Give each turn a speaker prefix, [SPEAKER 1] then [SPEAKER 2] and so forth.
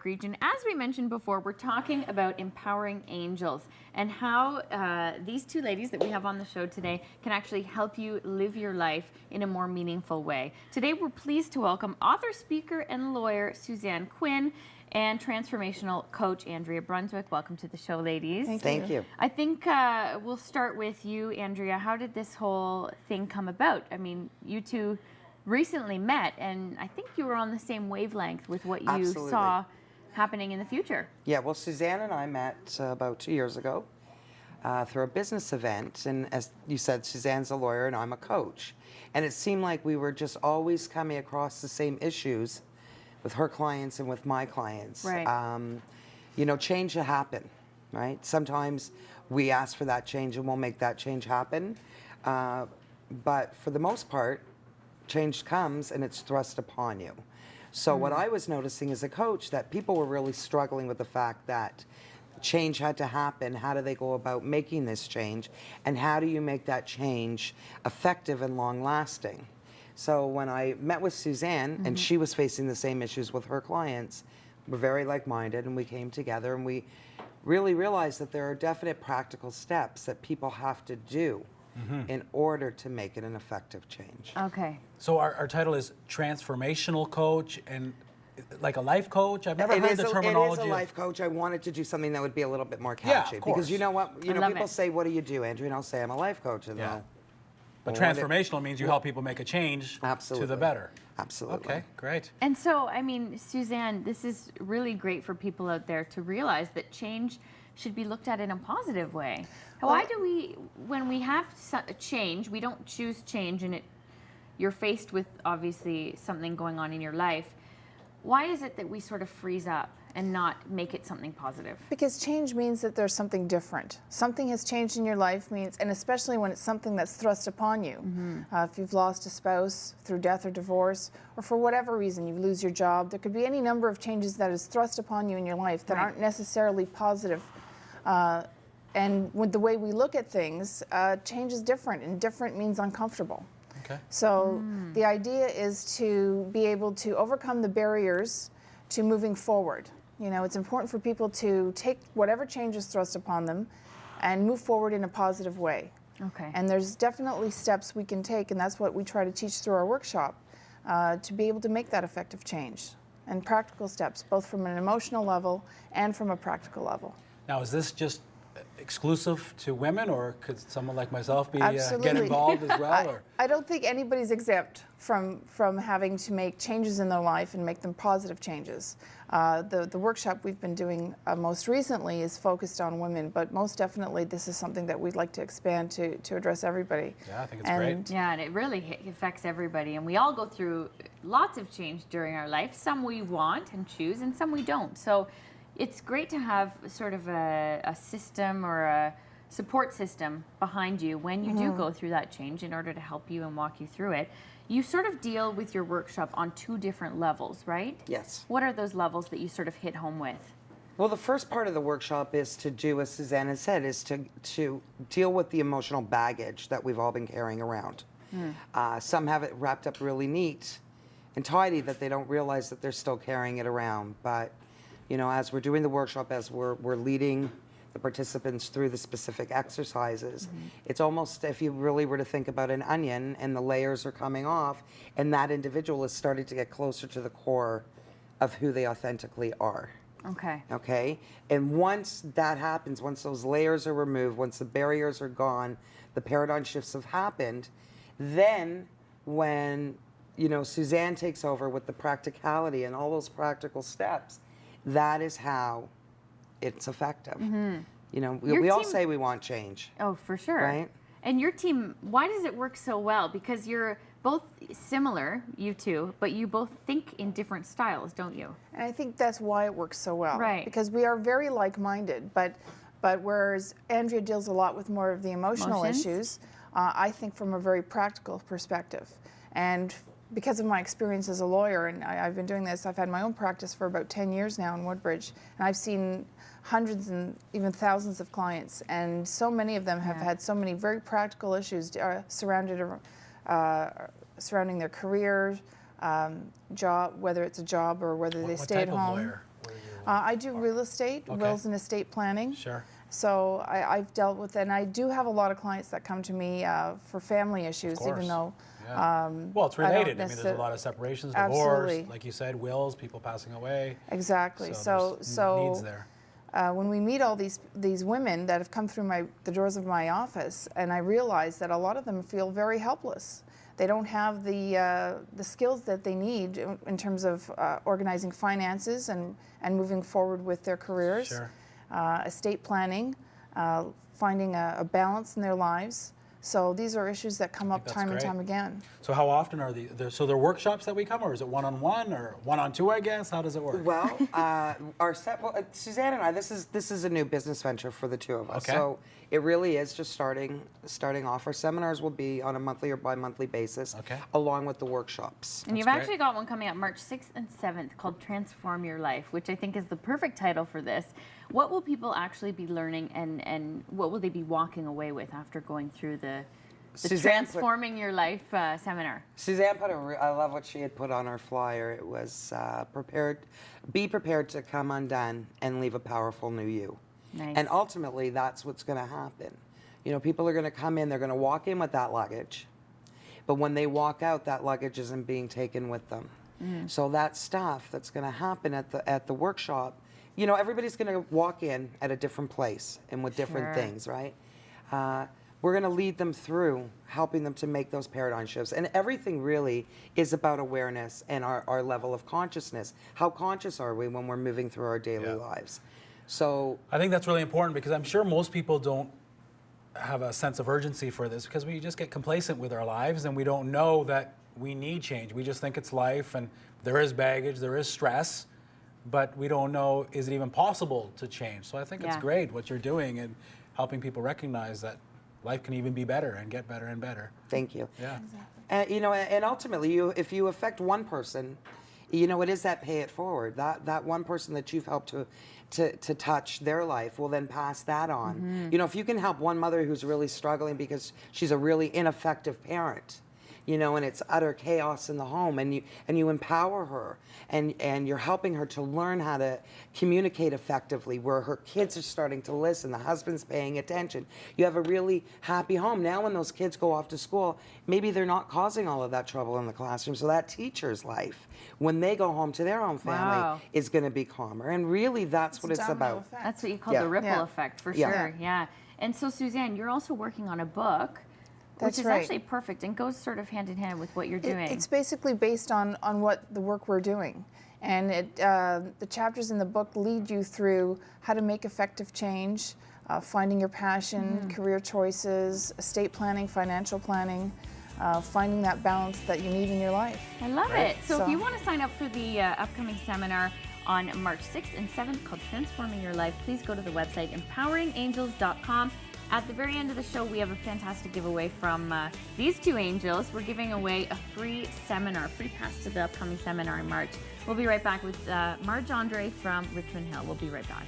[SPEAKER 1] Region. As we mentioned before, we're talking about empowering angels and how these two ladies that we have on the show today can actually help you live your life in a more meaningful way. Today, we're pleased to welcome author, speaker, and lawyer Suzanne Quinn and transformational coach Andrea Brunswick. Welcome to the show, ladies.
[SPEAKER 2] Thank you.
[SPEAKER 1] I think we'll start with you, Andrea. How did this whole thing come about? I mean, you two recently met, and I think you were on the same wavelength with what you
[SPEAKER 2] Absolutely.
[SPEAKER 1] saw happening in the future.
[SPEAKER 2] Yeah, well, Suzanne and I met about 2 years ago through a business event. And as you said, Suzanne's a lawyer and I'm a coach. And it seemed like we were just always coming across the same issues with her clients and with my clients.
[SPEAKER 1] Right.
[SPEAKER 2] You know, change will happen, right? Sometimes we ask for that change and we'll make that change happen. But for the most part, change comes and it's thrust upon you. So what I was noticing as a coach, that people were really struggling with the fact that change had to happen. How do they go about making this change? And how do you make that change effective and long lasting? So when I met with Suzanne and she was facing the same issues with her clients, we're very like-minded and we came together and we really realized that there are definite practical steps that people have to do in order to make it an effective change.
[SPEAKER 1] Okay.
[SPEAKER 3] So our title is transformational coach and like a life coach. I've never heard the terminology.
[SPEAKER 2] It is a life coach. I wanted to do something that would be a little bit more
[SPEAKER 3] Yeah,
[SPEAKER 2] catchy.
[SPEAKER 3] of course.
[SPEAKER 2] Because you know what? You
[SPEAKER 1] I
[SPEAKER 2] know,
[SPEAKER 1] love
[SPEAKER 2] people
[SPEAKER 1] it.
[SPEAKER 2] say, "What do you do, Andrew?" And I'll say, "I'm a life coach." And
[SPEAKER 3] Yeah.
[SPEAKER 2] they'll,
[SPEAKER 3] But
[SPEAKER 2] well, what
[SPEAKER 3] transformational means you help people make a change to
[SPEAKER 2] Absolutely.
[SPEAKER 3] the better.
[SPEAKER 2] Absolutely.
[SPEAKER 3] Okay, great.
[SPEAKER 1] And so, I mean, Suzanne, this is really great for people out there to realize that change should be looked at in a positive way. Why do we, when we have a change, we don't choose change and you're faced with obviously something going on in your life, why is it that we sort of freeze up and not make it something positive?
[SPEAKER 4] Because change means that there's something different. Something has changed in your life means, and especially when it's something that's thrust upon you. If you've lost a spouse through death or divorce, or for whatever reason you lose your job, there could be any number of changes that is thrust upon you in your life that aren't necessarily positive. And with the way we look at things, change is different, and different means uncomfortable.
[SPEAKER 3] Okay.
[SPEAKER 4] So the idea is to be able to overcome the barriers to moving forward. You know, it's important for people to take whatever change is thrust upon them and move forward in a positive way.
[SPEAKER 1] Okay.
[SPEAKER 4] And there's definitely steps we can take, and that's what we try to teach through our workshop, to be able to make that effective change. And practical steps, both from an emotional level and from a practical level.
[SPEAKER 3] Now, is this just exclusive to women, or could someone like myself be get
[SPEAKER 4] Absolutely.
[SPEAKER 3] involved as well? Or?
[SPEAKER 4] I don't think anybody's exempt from having to make changes in their life and make them positive changes. The workshop we've been doing most recently is focused on women, but most definitely this is something that we'd like to expand to address everybody.
[SPEAKER 3] Yeah, I think it's great.
[SPEAKER 1] Yeah, and it really affects everybody. And we all go through lots of change during our life. Some we want and choose, and some we don't. So it's great to have sort of a system or a support system behind you when you do go through that change in order to help you and walk you through it. You sort of deal with your workshop on two different levels, right?
[SPEAKER 2] Yes.
[SPEAKER 1] What are those levels that you sort of hit home with?
[SPEAKER 2] Well, the first part of the workshop is to do, as Suzanne has said, is to deal with the emotional baggage that we've all been carrying around. Some have it wrapped up really neat and tidy that they don't realize that they're still carrying it around. But, you know, as we're doing the workshop, as we're leading the participants through the specific exercises, it's almost, if you really were to think about an onion and the layers are coming off, and that individual is starting to get closer to the core of who they authentically are.
[SPEAKER 1] Okay.
[SPEAKER 2] Okay? And once that happens, once those layers are removed, once the barriers are gone, the paradigm shifts have happened, then when, you know, Suzanne takes over with the practicality and all those practical steps, that is how it's effective. You know, we all
[SPEAKER 1] team-
[SPEAKER 2] say we want change.
[SPEAKER 1] Oh, for sure.
[SPEAKER 2] Right.
[SPEAKER 1] And your team, why does it work so well? Because you're both similar, you two, but you both think in different styles, don't you?
[SPEAKER 4] And I think that's why it works so well.
[SPEAKER 1] Right.
[SPEAKER 4] Because we are very like-minded, but whereas Andrea deals a lot with more of the emotional
[SPEAKER 1] Emotions.
[SPEAKER 4] issues, I think from a very practical perspective. And because of my experience as a lawyer, and I've been doing this, I've had my own practice for about 10 years now in Woodbridge, and I've seen hundreds and even thousands of clients, and so many of them have had so many very practical issues surrounding their career, job, whether it's a job or whether they
[SPEAKER 3] What
[SPEAKER 4] stay
[SPEAKER 3] type
[SPEAKER 4] at
[SPEAKER 3] of
[SPEAKER 4] home.
[SPEAKER 3] lawyer were you?
[SPEAKER 4] I do real estate,
[SPEAKER 3] Okay.
[SPEAKER 4] wills and estate planning.
[SPEAKER 3] Sure.
[SPEAKER 4] So I've dealt with, and I do have a lot of clients that come to me for family issues,
[SPEAKER 3] course.
[SPEAKER 4] even though
[SPEAKER 3] Yeah. Well, it's
[SPEAKER 4] I don't
[SPEAKER 3] related. I mean, there's a
[SPEAKER 4] necessar-
[SPEAKER 3] lot of separations,
[SPEAKER 4] Absolutely.
[SPEAKER 3] divorce, like you said, wills, people passing away.
[SPEAKER 4] exactly.
[SPEAKER 3] So there's needs there.
[SPEAKER 4] When we meet all these women that have come through the doors of my office, and I realize that a lot of them feel very helpless. They don't have the skills that they need in terms of organizing finances and moving forward with their careers,
[SPEAKER 3] Sure.
[SPEAKER 4] estate planning, finding a balance in their lives. So these are issues that come up
[SPEAKER 3] that's
[SPEAKER 4] time and
[SPEAKER 3] great.
[SPEAKER 4] time again.
[SPEAKER 3] So how often are so they're workshops that we come, or is it one-on-one or one-on-two, I guess? How does it work?
[SPEAKER 2] Well, Suzanne and I, this is a new business venture for the two of us.
[SPEAKER 3] Okay.
[SPEAKER 2] So it really is just starting off. Our seminars will be on a monthly or bi-monthly basis,
[SPEAKER 3] Okay.
[SPEAKER 2] along with the workshops.
[SPEAKER 1] And you've
[SPEAKER 3] great.
[SPEAKER 1] actually got one coming up March 6th and 7th called Transform Your Life, which I think is the perfect title for this. What will people actually be learning, and what will they be walking away with after going through the
[SPEAKER 2] Suzanne put-
[SPEAKER 1] Transforming Your Life seminar?
[SPEAKER 2] Suzanne I love what she had put on her flyer. It was be prepared to come undone and leave a powerful new you.
[SPEAKER 1] Nice.
[SPEAKER 2] And ultimately, that's what's going to happen. You know, people are going to come in, they're going to walk in with that luggage, but when they walk out, that luggage isn't being taken with them. So that stuff that's going to happen at the workshop, you know, everybody's going to walk in at a different place and with different
[SPEAKER 1] Sure.
[SPEAKER 2] things, right? We're going to lead them through helping them to make those paradigm shifts. And everything really is about awareness and our level of consciousness. How conscious are we when we're moving through our daily
[SPEAKER 3] Yeah.
[SPEAKER 2] lives? So
[SPEAKER 3] I think that's really important because I'm sure most people don't have a sense of urgency for this because we just get complacent with our lives and we don't know that we need change. We just think it's life and there is baggage, there is stress, but we don't know, is it even possible to change? So I think it's
[SPEAKER 1] Yeah.
[SPEAKER 3] great what you're doing and helping people recognize that life can even be better and get better and better.
[SPEAKER 2] thank you.
[SPEAKER 3] Yeah.
[SPEAKER 2] You know, and ultimately, if you affect one person, you know, it is that pay it forward. That one person that you've helped to touch their life will then pass that on. You know, if you can help one mother who's really struggling because she's a really ineffective parent, you know, and it's utter chaos in the home, and you empower her, and you're helping her to learn how to communicate effectively, where her kids are starting to listen, the husband's paying attention. You have a really happy home. Now when those kids go off to school, maybe they're not causing all of that trouble in the classroom, so that teacher's life, when they go home to their own family,
[SPEAKER 1] Wow.
[SPEAKER 2] is going to be calmer. And really, that's what
[SPEAKER 4] a
[SPEAKER 2] it's
[SPEAKER 4] domino
[SPEAKER 2] about.
[SPEAKER 4] effect.
[SPEAKER 1] That's what you call
[SPEAKER 2] Yeah.
[SPEAKER 1] the ripple
[SPEAKER 4] Yeah.
[SPEAKER 1] effect, for
[SPEAKER 2] Yeah.
[SPEAKER 1] sure. Yeah. And so, Suzanne, you're also working on a book, which
[SPEAKER 4] That's
[SPEAKER 1] is
[SPEAKER 4] right.
[SPEAKER 1] actually perfect and goes sort of hand in hand with what you're doing.
[SPEAKER 4] It's basically based on what the work we're doing. And the chapters in the book lead you through how to make effective change, finding your passion, career choices, estate planning, financial planning, finding that balance that you need in your life.
[SPEAKER 1] I love
[SPEAKER 3] Great.
[SPEAKER 1] it. So if
[SPEAKER 4] So-
[SPEAKER 1] you want to sign up for the upcoming seminar on March 6th and 7th called Transforming Your Life, please go to the website empoweringangels.com. At the very end of the show, we have a fantastic giveaway from these two angels. We're giving away a free seminar, free pass to the upcoming seminar in March. We'll be right back with Marge Andre from Richmond Hill. We'll be right back.